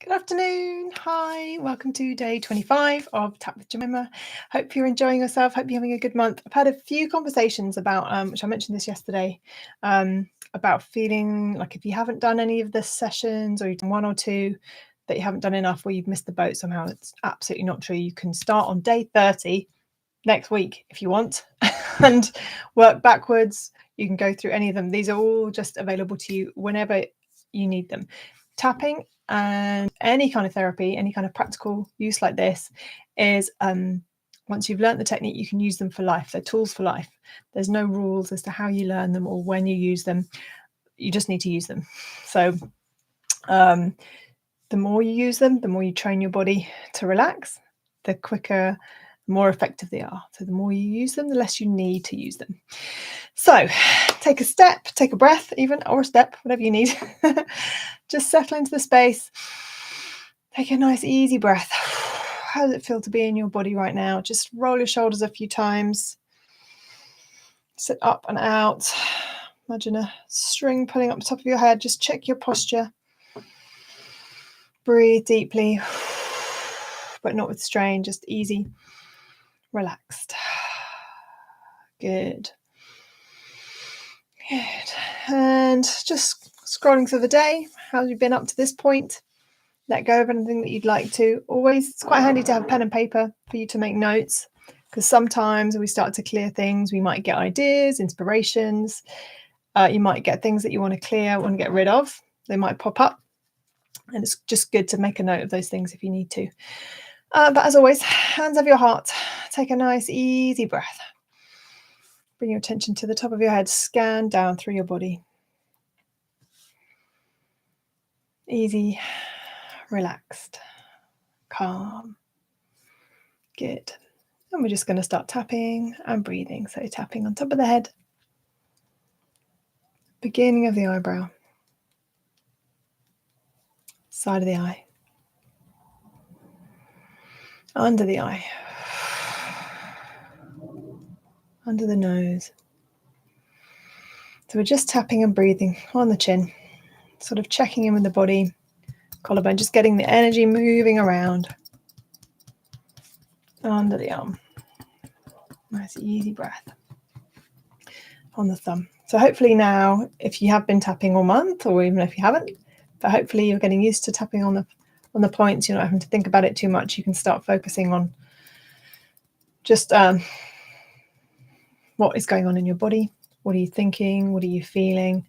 Good afternoon. Hi, welcome to day 25 of Tap with Jemima. Hope you're enjoying yourself. Hope you're having a good month. I've had a few conversations about, which I mentioned this yesterday, about feeling like if you haven't done any of the sessions or you've done one or two, that you haven't done enough or you've missed the boat somehow. It's absolutely not true. You can start on day 30 next week if you want and work backwards. You can go through any of them. These are all just available to you whenever you need them. Tapping and any kind of therapy, any kind of practical use like this is once you've learned the technique, you can use them for life. They're tools for life. There's no rules as to how you learn them or when you use them. You just need to use them. So the more you use them, the more you train your body to relax, the quicker, more effective they are. So the more you use them, the less you need to use them. So take a step, take a breath even, or a step, whatever you need. Just settle into the space. Take a nice easy breath. How does it feel to be in your body right now? Just roll your shoulders a few times. Sit up and out. Imagine a string pulling up the top of your head. Just check your posture. Breathe deeply, but not with strain, just easy, relaxed. Good. Good. And just scrolling through the day. How have you been up to this point? Let go of anything that you'd like to. Always, it's quite handy to have pen and paper for you to make notes, because sometimes we start to clear things. We might get ideas, inspirations. You might get things that you want to clear, want to get rid of. They might pop up. And it's just good to make a note of those things if you need to. But as always, hands over your heart. Take a nice, easy breath. Bring your attention to the top of your head. Scan down through your body. Easy, relaxed, calm. Good. And we're just going to start tapping and breathing. So tapping on top of the head. Beginning of the eyebrow. Side of the eye. Under the eye. Under the nose. So we're just tapping and breathing on the chin, sort of checking in with the body, collarbone, just getting the energy moving around. Under the arm. Nice easy breath. On the thumb. So hopefully now, if you have been tapping all month, or even if you haven't, but hopefully you're getting used to tapping on the points. You're not having to think about it too much. You can start focusing on just what is going on in your body. What are you thinking? What are you feeling?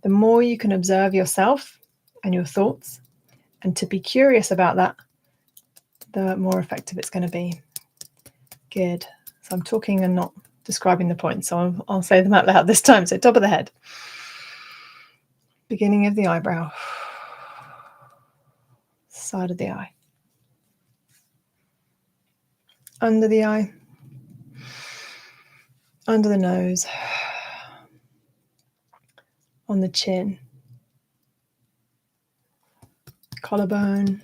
The more you can observe yourself and your thoughts and to be curious about that, the more effective it's going to be. Good. So I'm talking and not describing the points, so I'll say them out loud this time. So top of the head. Beginning of the eyebrow. Side of the eye. Under the eye. Under the nose. On the chin. Collarbone.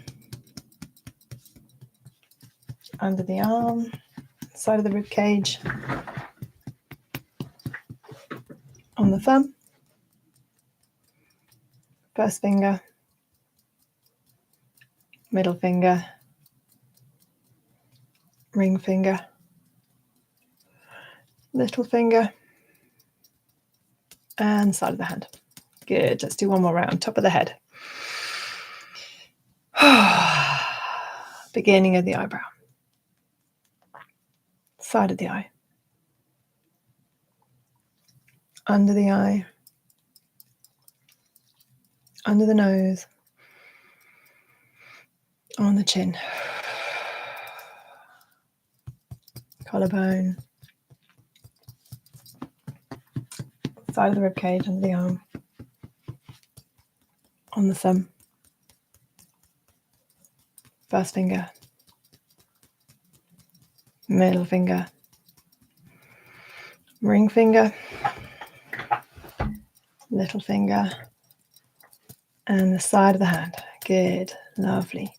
Under the arm. Side of the rib cage. On the thumb. First finger. Middle finger. Ring finger. Little finger. And side of the hand. Good. Let's do one more round. Top of the head. Beginning of the eyebrow. Side of the eye. Under the eye. Under the nose. On the chin. Collarbone. Side of the rib cage, under the arm. On the thumb. First finger. Middle finger. Ring finger. Little finger. And the side of the hand. Good. Lovely.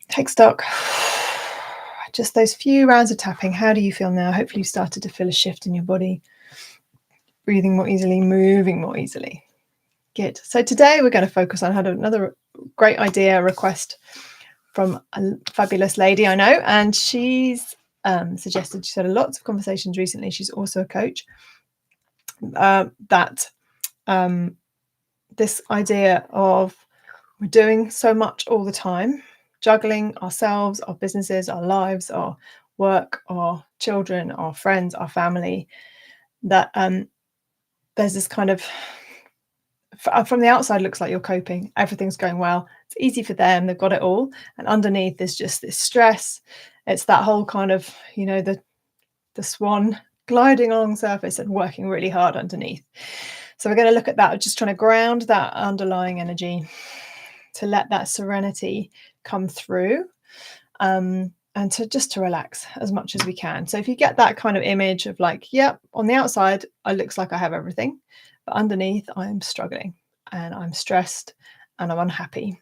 Take stock. Just those few rounds of tapping. How do you feel now? Hopefully you've started to feel a shift in your body. Breathing more easily, moving more easily. Good. So today we're going to focus on, I had another great idea request from a fabulous lady I know, and she's suggested, she's had lots of conversations recently. She's also a coach. That this idea of we're doing so much all the time, juggling ourselves, our businesses, our lives, our work, our children, our friends, our family, that there's this kind of, from the outside looks like you're coping, everything's going well, it's easy for them, they've got it all, and underneath there's just this stress. It's that whole kind of, the swan gliding along the surface and working really hard underneath. So we're going to look at that, just trying to ground that underlying energy to let that serenity come through, and to relax as much as we can. So if you get that kind of image of like, yep, on the outside it looks like I have everything, but underneath I'm struggling and I'm stressed and I'm unhappy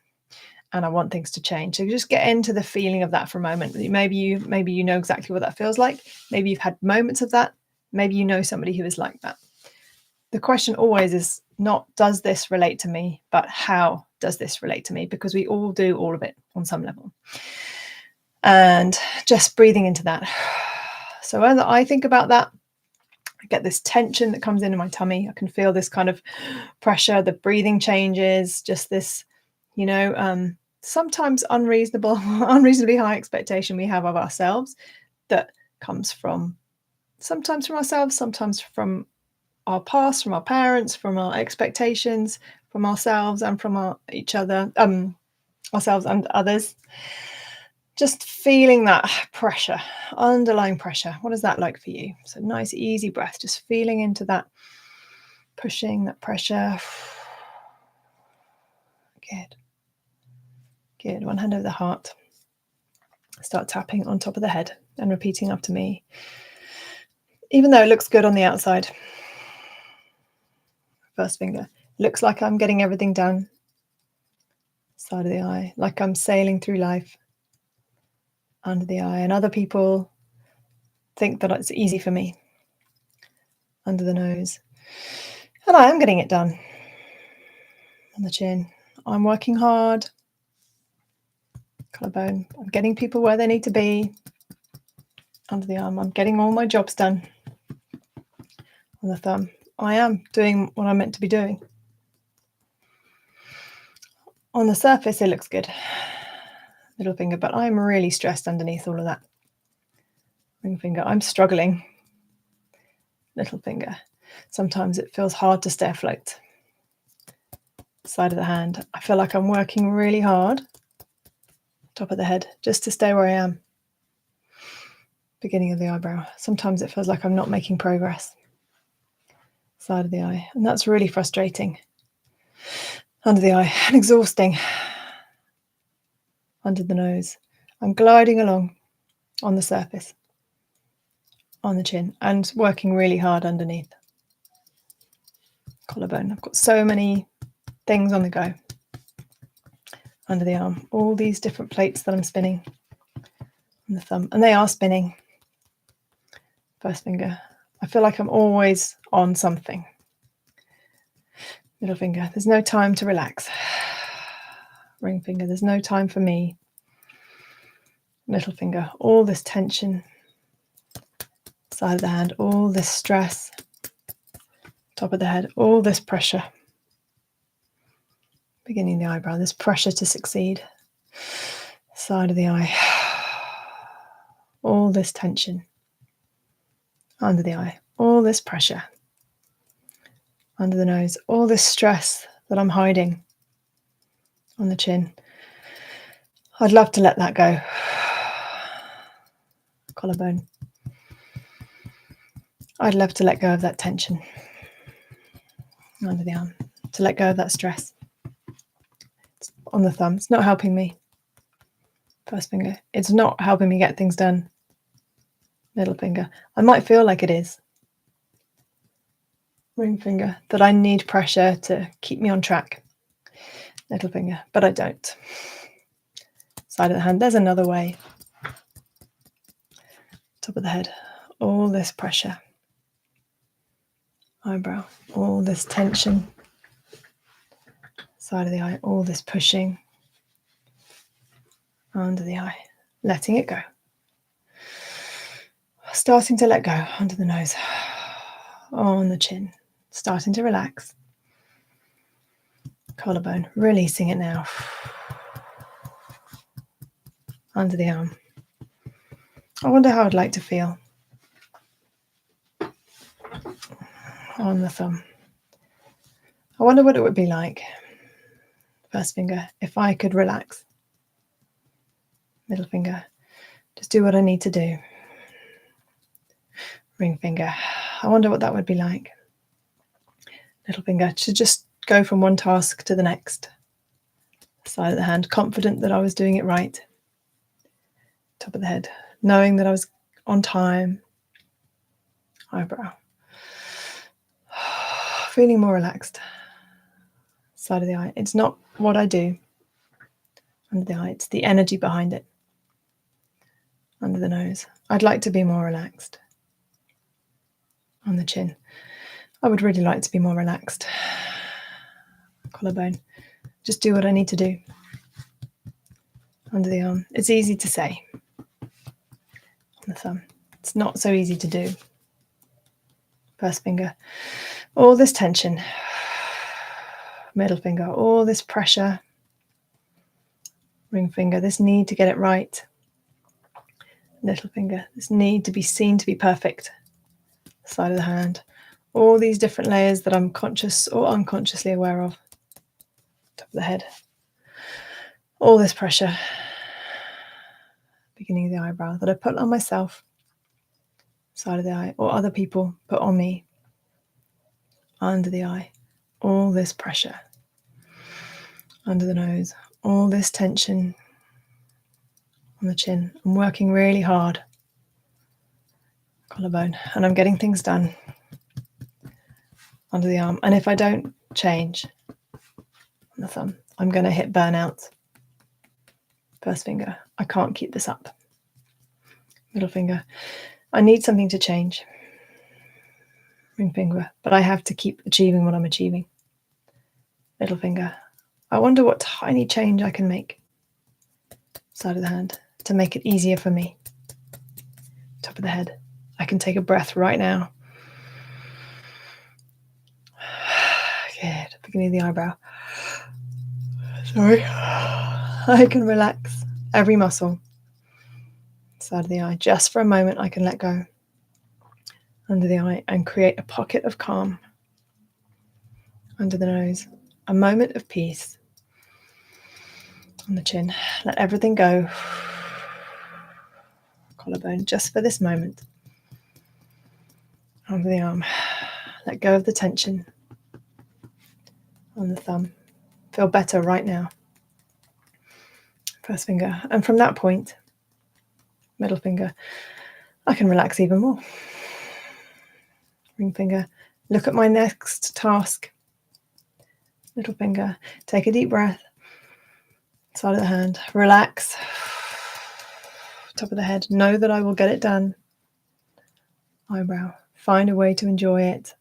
and I want things to change. So just get into the feeling of that for a moment. Maybe you know exactly what that feels like. Maybe you've had moments of that. Maybe you know somebody who is like that. The question always is not, does this relate to me, but how does this relate to me? Because we all do all of it on some level. And just breathing into that. So as I think about that, I get this tension that comes into my tummy. I can feel this kind of pressure, the breathing changes, just this, sometimes unreasonably high expectation we have of ourselves that comes from sometimes from ourselves, sometimes from our past, from our parents, from our expectations, from ourselves and from each other, ourselves and others. Just feeling that pressure, underlying pressure. What is that like for you? So nice, easy breath, just feeling into that, pushing that pressure. Good. Good. One hand over the heart. Start tapping on top of the head and repeating after me. Even though it looks good on the outside. First finger. Looks like I'm getting everything done. Side of the eye. Like I'm sailing through life. Under the eye. And other people think that it's easy for me. Under the nose. And I am getting it done. On the chin. I'm working hard. Collarbone. I'm getting people where they need to be. Under the arm. I'm getting all my jobs done. On the thumb. I am doing what I'm meant to be doing. On the surface, it looks good. Little finger, but I'm really stressed underneath all of that. Ring finger, I'm struggling. Little finger. Sometimes it feels hard to stay afloat. Side of the hand. I feel like I'm working really hard. Top of the head, just to stay where I am. Beginning of the eyebrow. Sometimes it feels like I'm not making progress. Side of the eye. And that's really frustrating. Under the eye. And exhausting. Under the nose. I'm gliding along on the surface. On the chin. And working really hard underneath. Collarbone. I've got so many things on the go. Under the arm. All these different plates that I'm spinning. On the thumb. And they are spinning. First finger. I feel like I'm always on something. Middle finger. There's no time to relax. Ring finger. There's no time for me. Little finger. All this tension. Side of the hand. All this stress. Top of the head. All this pressure. Beginning of the eyebrow. This pressure to succeed. Side of the eye. All this tension. Under the eye. All this pressure. Under the nose. All this stress that I'm hiding. On the chin. I'd love to let that go. Collarbone. I'd love to let go of that tension. Under the arm. To let go of that stress. It's on the thumb. It's not helping me. First finger. It's not helping me get things done. Middle finger. I might feel like it is. Ring finger. That I need pressure to keep me on track. Little finger. But I don't. Side of the hand. There's another way. Top of the head. All this pressure. Eyebrow. All this tension. side of the eye, all this pushing under the eye, letting it go. Starting to let go under the nose, on the chin, starting to relax. Collarbone, releasing it now. Under the arm. I wonder how I'd like to feel. On the thumb. I wonder what it would be like. First finger, if I could relax. Middle finger, just do what I need to do. Ring finger, I wonder what that would be like. Little finger, to just go from one task to the next. Side of the hand, confident that I was doing it right. Top of the head, knowing that I was on time. Eyebrow. Feeling more relaxed. Side of the eye. It's not what I do under the eye, it's the energy behind it. Under the nose. I'd like to be more relaxed. On the chin. I would really like to be more relaxed. Collarbone. Just do what I need to do. Under the arm. It's easy to say. On the thumb. It's not so easy to do. First finger. All this tension. Middle finger. All this pressure. Ring finger. This need to get it right. Little finger. This need to be seen to be perfect. Side of the hand. All these different layers that I'm conscious or unconsciously aware of. Top of the head. All this pressure. Beginning of the eyebrow that I put on myself. Side of the eye. Or other people put on me. Under the eye. All this pressure. Under the nose. All this tension. On the chin. I'm working really hard. Collarbone. And I'm getting things done. Under the arm. And if I don't change on the thumb, I'm going to hit burnout. First finger. I can't keep this up. Middle finger. I need something to change. Ring finger. But I have to keep achieving what I'm achieving. Middle finger. I wonder what tiny change I can make. Side of the hand. To make it easier for me. Top of the head. I can take a breath right now. Good. Beginning of the eyebrow. Sorry. I can relax every muscle. Side of the eye. Just for a moment, I can let go. Under the eye and create a pocket of calm. Under the nose. A moment of peace. On the chin. Let everything go. Collarbone. Just for this moment. Under the arm. Let go of the tension. On the thumb. Feel better right now. First finger. And from that point, middle finger, I can relax even more. Ring finger. Look at my next task. Little finger. Take a deep breath. Side of the hand. Relax. Top of the head. Know that I will get it done. Eyebrow. Find a way to enjoy it.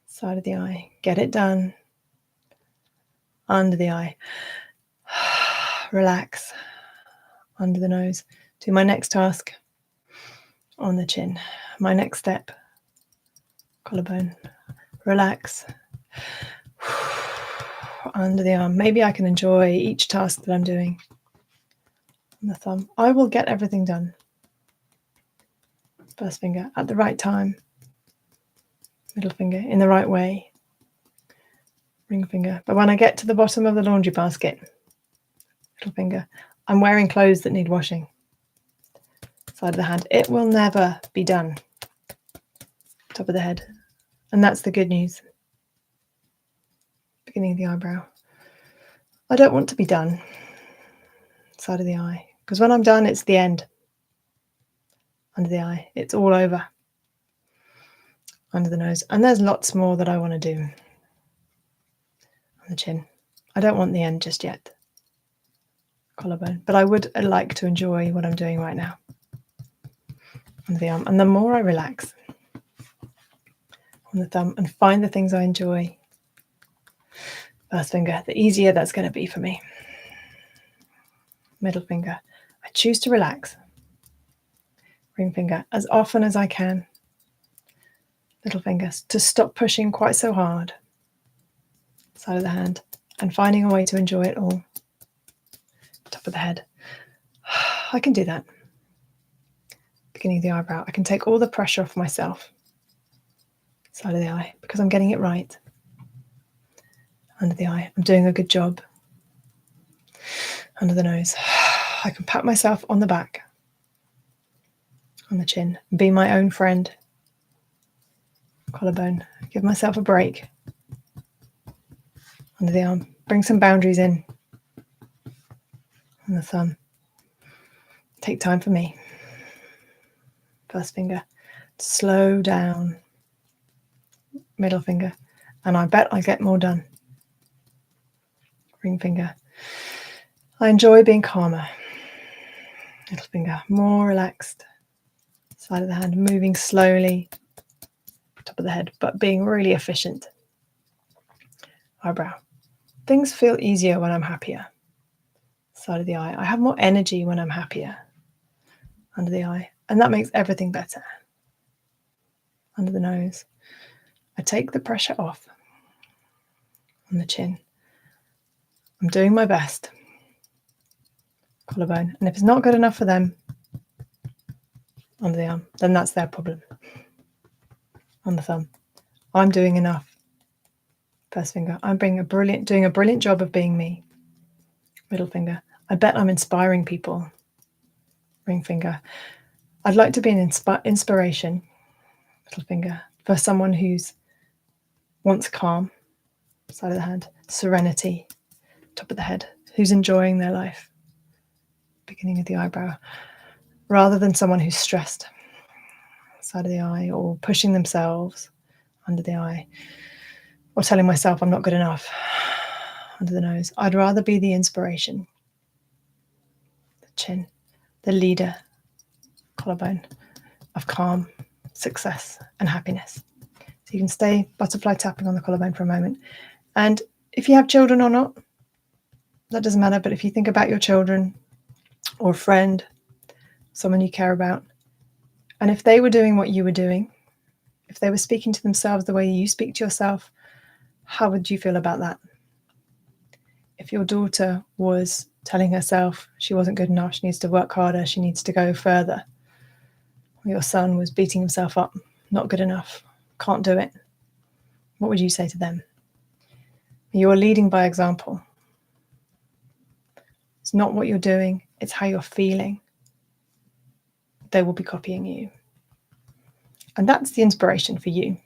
Side of the eye. Get it done. Under the eye. Relax. Under the nose. Do my next task. On the chin. My next step. Collarbone. Relax. Under the arm. Maybe I can enjoy each task that I'm doing. On the thumb. I will get everything done. First finger. At the right time. Middle finger. In the right way. Ring finger. But when I get to the bottom of the laundry basket, little finger, I'm wearing clothes that need washing. Side of the hand. It will never be done. Top of the head. And that's the good news. Beginning of the eyebrow. I don't want to be done. Side of the eye. Because when I'm done, it's the end. Under the eye. It's all over. Under the nose. And there's lots more that I want to do. On the chin. I don't want the end just yet. Collarbone. But I would like to enjoy what I'm doing right now. Under the arm. And the more I relax on the thumb and find the things I enjoy, First finger, the easier that's going to be for me. Middle finger, I choose to relax. Ring finger, as often as I can. Little fingers, to stop pushing quite so hard. Side of the hand, and finding a way to enjoy it all. Top of the head, I can do that. Beginning of the eyebrow, I can take all the pressure off myself. Side of the eye, because I'm getting it right. Under the eye, I'm doing a good job. Under the nose, I can pat myself on the back. On the chin, be my own friend. Collarbone, give myself a break. Under the arm, bring some boundaries in. On the thumb, take time for me. First finger, slow down. Middle finger, and I bet I get more done. Ring finger, I enjoy being calmer. Little finger, more relaxed. Side of the hand, moving slowly. Top of the head, but being really efficient. Eyebrow, things feel easier when I'm happier. Side of the eye, I have more energy when I'm happier. Under the eye, and that makes everything better. Under the nose, I take the pressure off. On the chin, I'm doing my best. Collarbone, and if it's not good enough for them, under the arm, then that's their problem. On the thumb, I'm doing enough. First finger, I'm doing a brilliant job of being me. Middle finger, I bet I'm inspiring people. Ring finger, I'd like to be an inspiration. Little finger, for someone who's wants calm. Side of the hand, serenity. Top of the head, who's enjoying their life. Beginning of the eyebrow, rather than someone who's stressed. Side of the eye, or pushing themselves. Under the eye, or telling myself I'm not good enough. Under the nose, I'd rather be the inspiration. The chin, the leader. Collarbone, of calm, success, and happiness. So you can stay butterfly tapping on the collarbone for a moment. And if you have children or not, that doesn't matter. But if you think about your children or a friend, someone you care about, and if they were doing what you were doing, if they were speaking to themselves the way you speak to yourself, how would you feel about that? If your daughter was telling herself she wasn't good enough, she needs to work harder, she needs to go further, or your son was beating himself up, not good enough, can't do it, what would you say to them? You're leading by example. It's not what you're doing, it's how you're feeling. They will be copying you. And that's the inspiration for you.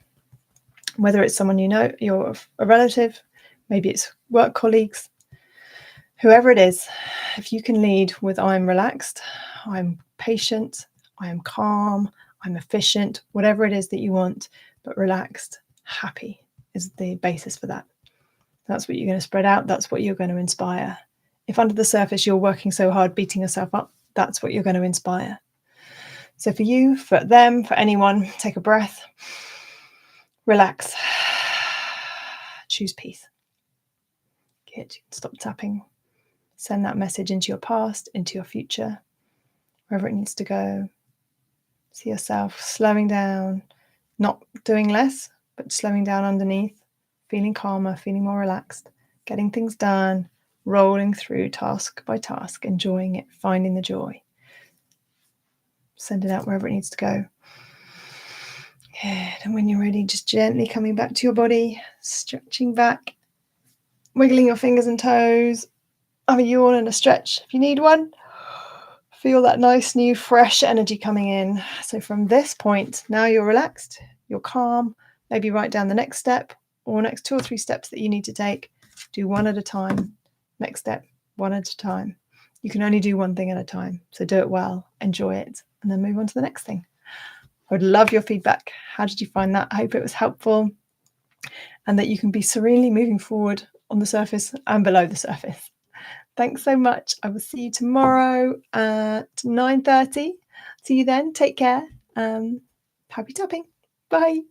Whether it's someone you know, you're a relative, maybe it's work colleagues, whoever it is, if you can lead with I'm relaxed, I'm patient, I am calm, I'm efficient, whatever it is that you want, but relaxed, happy is the basis for that. That's what you're going to spread out. That's what you're going to inspire. If under the surface you're working so hard, beating yourself up, that's what you're going to inspire. So for you, for them, for anyone, take a breath, relax, choose peace. Good. Stop tapping. Send that message into your past, into your future, wherever it needs to go. See yourself slowing down, not doing less, but slowing down underneath, feeling calmer, feeling more relaxed, getting things done, rolling through task by task, enjoying it, finding the joy. Send it out wherever it needs to go. Good. And when you're ready, just gently coming back to your body, stretching back, wiggling your fingers and toes. Have a yawn and a stretch if you need one. Feel that nice, new, fresh energy coming in. So from this point, now you're relaxed, you're calm. Maybe write down the next step or next 2 or 3 steps that you need to take. Do one at a time. Next step, one at a time. You can only do one thing at a time. So do it well, enjoy it, and then move on to the next thing. I would love your feedback. How did you find that? I hope it was helpful and that you can be serenely moving forward on the surface and below the surface. Thanks so much. I will see you tomorrow at 9:30. See you then. Take care. Happy tapping. Bye.